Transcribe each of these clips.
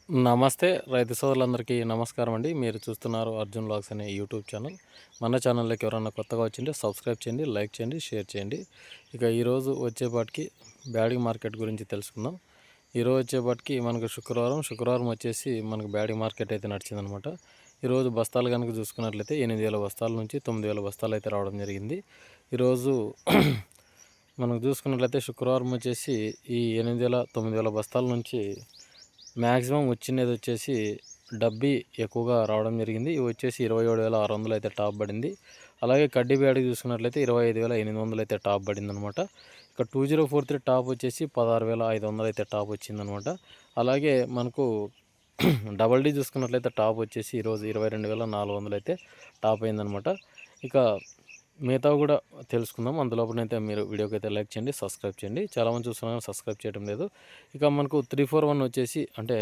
నమస్తే రైతు సోదరులందరికీ నమస్కారం అండి. మీరు చూస్తున్నారు అర్జున్ వ్లాగ్స్ అనే యూట్యూబ్ ఛానల్. మన ఛానల్లోకి ఎవరన్నా కొత్తగా వచ్చింటే సబ్స్క్రైబ్ చేయండి, లైక్ చేయండి, షేర్ చేయండి. ఇక ఈరోజు వచ్చేపాటికి బ్యాడీ మార్కెట్ గురించి తెలుసుకుందాం. ఈరోజు వచ్చేపాటికి మనకు శుక్రవారం వచ్చేసి మనకు బ్యాడీ మార్కెట్ అయితే నడిచిందనమాట. ఈరోజు బస్తాలు కనుక చూసుకున్నట్లయితే 8,000 బస్తాల నుంచి 9,000 బస్తాలు అయితే రావడం జరిగింది. ఈరోజు మనకు చూసుకున్నట్లయితే శుక్రవారం వచ్చేసి ఈ 8,000 9,000 బస్తాల నుంచి మ్యాక్సిమం వచ్చినది వచ్చేసి డబ్బీ ఎక్కువగా రావడం జరిగింది. ఇవి వచ్చేసి 27,600 అయితే టాప్ పడింది. అలాగే కడ్డీ బ్యాడ్ చూసుకున్నట్లయితే 25,800 అయితే టాప్ పడింది అనమాట. ఇక 2043 టాప్ వచ్చేసి 16,500 అయితే టాప్ వచ్చిందనమాట. అలాగే మనకు డబల్ డీ చూసుకున్నట్లయితే టాప్ వచ్చేసి ఈరోజు 22,400 అయితే టాప్ అయిందనమాట. ఇక మిగతావి కూడా తెలుసుకుందాం. అందులోపలైతే మీరు వీడియోకి అయితే లైక్ చేయండి, సబ్స్క్రైబ్ చేయండి. చాలామంది చూస్తున్నారు సబ్స్క్రైబ్ చేయడం లేదు. ఇక మనకు 341 వచ్చేసి అంటే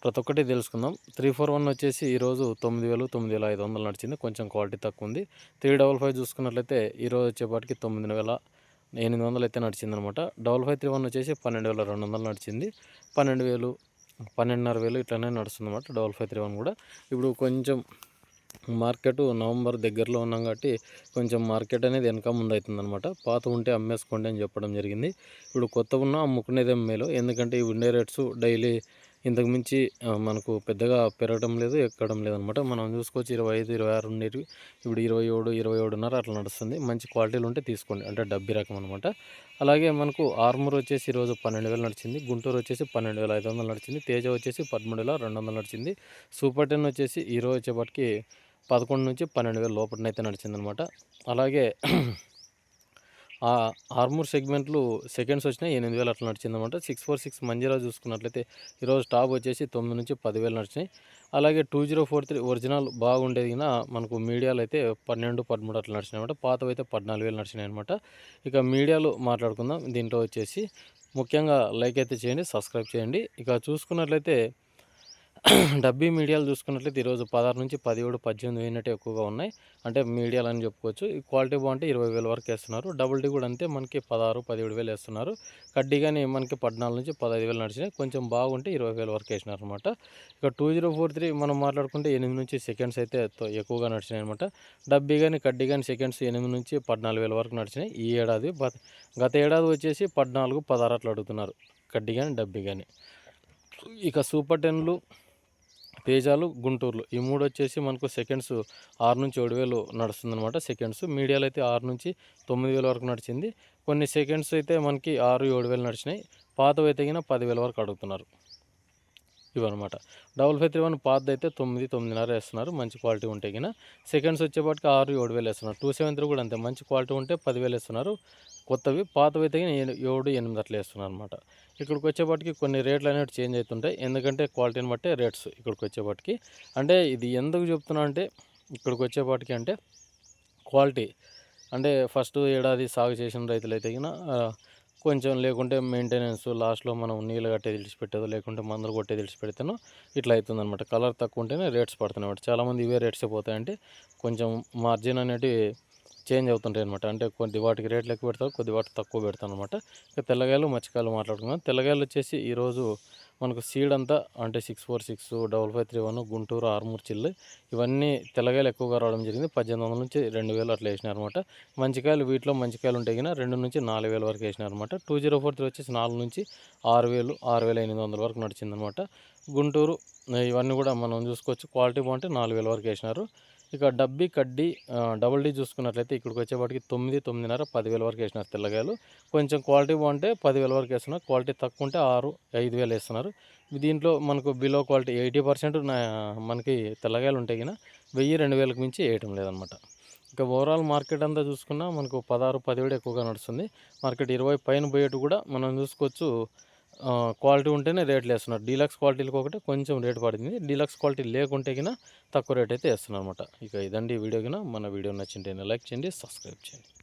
ప్రతి ఒక్కటి తెలుసుకుందాం. 341 వచ్చేసి ఈరోజు 9,000 9,500 నడిచింది. కొంచెం క్వాలిటీ తక్కువ ఉంది. 355 చూసుకున్నట్లయితే ఈరోజు వచ్చేపాటికి 9,800 అయితే నడిచిందనమాట. 5531 వచ్చేసి 12,200 నడిచింది. 12,000 12,500 ఇట్లనే నడుస్తుంది అనమాట. 5531 కూడా ఇప్పుడు కొంచెం మార్కెట్ నవంబర్ దగ్గరలో ఉన్నాం కాబట్టి కొంచెం మార్కెట్ అనేది వెనక ముందు అవుతుందన్నమాట. పాత ఉంటే అమ్మేసుకోండి అని చెప్పడం జరిగింది. ఇప్పుడు కొత్త ఉన్న అమ్ముకునేది మేలు. ఎందుకంటే ఈ ఉండే రేట్స్ డైలీ ఇంతకు మించి మనకు పెద్దగా పెరగడం లేదు, ఎక్కడం లేదనమాట. మనం చూసుకోవచ్చు 25, 26 ఉండేవి ఇప్పుడు 27, 27.5 అట్లా నడుస్తుంది. మంచి క్వాలిటీలు ఉంటే తీసుకోండి, అంటే డబ్బీ రకం అనమాట. అలాగే మనకు ఆర్మూర్ వచ్చేసి ఈరోజు 12,000 నడిచింది. గుంటూరు వచ్చేసి 12,500 నడిచింది. తేజ వచ్చేసి 13,200 నడిచింది. సూపర్ 10 వచ్చేసి ఈరోజు వచ్చేపటికి 11 నుంచి 12,000 లోపలనైతే నడిచిందనమాట. అలాగే ఆర్మూర్ సెగ్మెంట్లు సెకండ్స్ వచ్చినాయి 8,000 అట్లా నడిచిందనమాట. 646 మంజీరా చూసుకున్నట్లయితే ఈరోజు టాప్ వచ్చేసి 9 నుంచి 10,000 నడిచినాయి. అలాగే 2043 ఒరిజినల్ బాగుండేది మనకు మీడియాలు అయితే 12, 13 అట్లా నడిచినాయి అనమాట. పాతవి అయితే 14,000 నడిచినాయి అనమాట. ఇక మీడియాలు మాట్లాడుకుందాం. దీంట్లో వచ్చేసి ముఖ్యంగా లైక్ అయితే చేయండి, సబ్స్క్రైబ్ చేయండి. ఇక చూసుకున్నట్లయితే డబ్బీ మీడియాలు చూసుకున్నట్లయితే ఈరోజు 16 నుంచి 17, 18 వేయినట్టు ఎక్కువగా ఉన్నాయి. అంటే మీడియాలు అని చెప్పుకోవచ్చు. ఈ క్వాలిటీ బాగుంటే 20,000 వరకు వేస్తున్నారు. డబుల్ డీ కూడా అంతే మనకి 16, 17,000 వేస్తున్నారు. కడ్డీ కానీ మనకి 14 నుంచి 15,000 నడిచినాయి. కొంచెం బాగుంటే 20,000 వరకు వేసినారు అనమాట. ఇక 2043 మనం మాట్లాడుకుంటే 8 నుంచి సెకండ్స్ అయితే ఎక్కువగా నడిచినాయి అనమాట. డబ్బీ కానీ కడ్డీ కానీ సెకండ్స్ 8 నుంచి 14,000 వరకు నడిచినాయి ఈ ఏడాది. గత ఏడాది వచ్చేసి 14, 16 అట్లా అడుగుతున్నారు కడ్డీ కానీ డబ్బీ కానీ. ఇక సూపర్ 10లు తేజాలు, గుంటూరులు ఈ మూడు వచ్చేసి మనకు సెకండ్స్ 6 నుంచి 7,000 నడుస్తుందన్నమాట. సెకండ్స్ మీడియాలు అయితే 6 నుంచి 9,000 వరకు నడిచింది. కొన్ని సెకండ్స్ అయితే మనకి 6, 7,000 నడిచినాయి. పాతవి అయితే 10,000 వరకు అడుగుతున్నారు. ఇవన్నమాట. 5531 పాతది అయితే 9, 9.5 వేస్తున్నారు. మంచి క్వాలిటీ ఉంటే సెకండ్స్ వచ్చేపాటికి 6, 7,000 వేస్తున్నారు. 273 కూడా అంతే, మంచి క్వాలిటీ ఉంటే 10,000 వేస్తున్నారు. కొత్తవి. పాతవి అయితే 7, 8 అట్లా వేస్తున్నారు అనమాట. ఇక్కడికి వచ్చేపాటికి కొన్ని రేట్లు అనేవి చేంజ్ అవుతుంటాయి. ఎందుకంటే క్వాలిటీని బట్టే రేట్స్ ఇక్కడికి వచ్చేపాటికి. అంటే ఇది ఎందుకు చెప్తున్నా అంటే ఇక్కడికి వచ్చేపాటికి అంటే క్వాలిటీ అంటే ఫస్ట్ ఏడాది సాగు చేసిన రైతులైతే కొంచెం లేకుంటే మెయింటెనెన్స్ లాస్ట్లో మనం నీళ్ళు కట్టేది విడిచిపెట్టేదో లేకుంటే మందులు కొట్టేది విడిచిపెడితేనో ఇట్లా అవుతుందన్నమాట. కలర్ తక్కువ ఉంటేనే రేట్స్ పడుతున్నాయి. చాలామంది ఇవే రేట్సే పోతాయంటే కొంచెం మార్జిన్ అనేటివి చేంజ్ అవుతుంటాయి అనమాట. అంటే కొద్ది వాటికి రేట్లు ఎక్కువ పెడతారు, కొద్ది వాటికి తక్కువ పెడతాను అనమాట. ఇక తెల్లగాయలు మచ్చికాయలు మాట్లాడుకున్నాం. తెల్లగాయలు వచ్చేసి ఈరోజు మనకు సీడ్ అంతా అంటే 646, 5531, గుంటూరు, ఆర్మూర్ చిల్లు ఇవన్నీ తెల్లగాయలు ఎక్కువగా రావడం జరిగింది. 1,800 నుంచి 2,000 అట్లా వేసినారు అనమాట. మంచికాయలు వీటిలో మంచికాయలు ఉంటాయి 2 నుంచి 4,000 వరకు వేసినారు అనమాట. 2043 వచ్చేసి 4 నుంచి 6,000, 6,800 వరకు నడిచిందనమాట. గుంటూరు ఇవన్నీ కూడా మనం చూసుకోవచ్చు. క్వాలిటీ బాగుంటే 4,000 వరకు వేసినారు. ఇక డబ్బీ కడ్డీ డబుల్ డీ చూసుకున్నట్లయితే ఇక్కడికి వచ్చేపాటికి 9, 9.5, 10,000 వరకు వేసినారు తెల్లగాయలు. కొంచెం క్వాలిటీ బాగుంటే 10,000 వరకు వేస్తున్నారు. క్వాలిటీ తక్కువ ఉంటే 6, 5,000 వేస్తున్నారు. దీంట్లో మనకు బిలో క్వాలిటీ 80% మనకి తెల్లగాయలు ఉంటాయి 1,000, 2,000కి మించి వేయటం లేదనమాట. ఇక ఓవరాల్ మార్కెట్ అంతా చూసుకున్నా మనకు 16, 17 ఎక్కువగా నడుస్తుంది. మార్కెట్ 20 పైన పోయేట్టు కూడా మనం చూసుకోవచ్చు. క్వాలిటీ ఉంటేనే రేట్లు వేస్తున్నారు. డీలక్స్ క్వాలిటీలకు ఒకటి కొంచెం రేటు పడింది. డీలక్స్ క్వాలిటీ లేకుంటే తక్కువ రేట్ అయితే వేస్తున్నారు అనమాట. ఇక ఇదండి వీడియో మన వీడియో నచ్చింటే లైక్ చేయండి, సబ్స్క్రైబ్ చేయండి.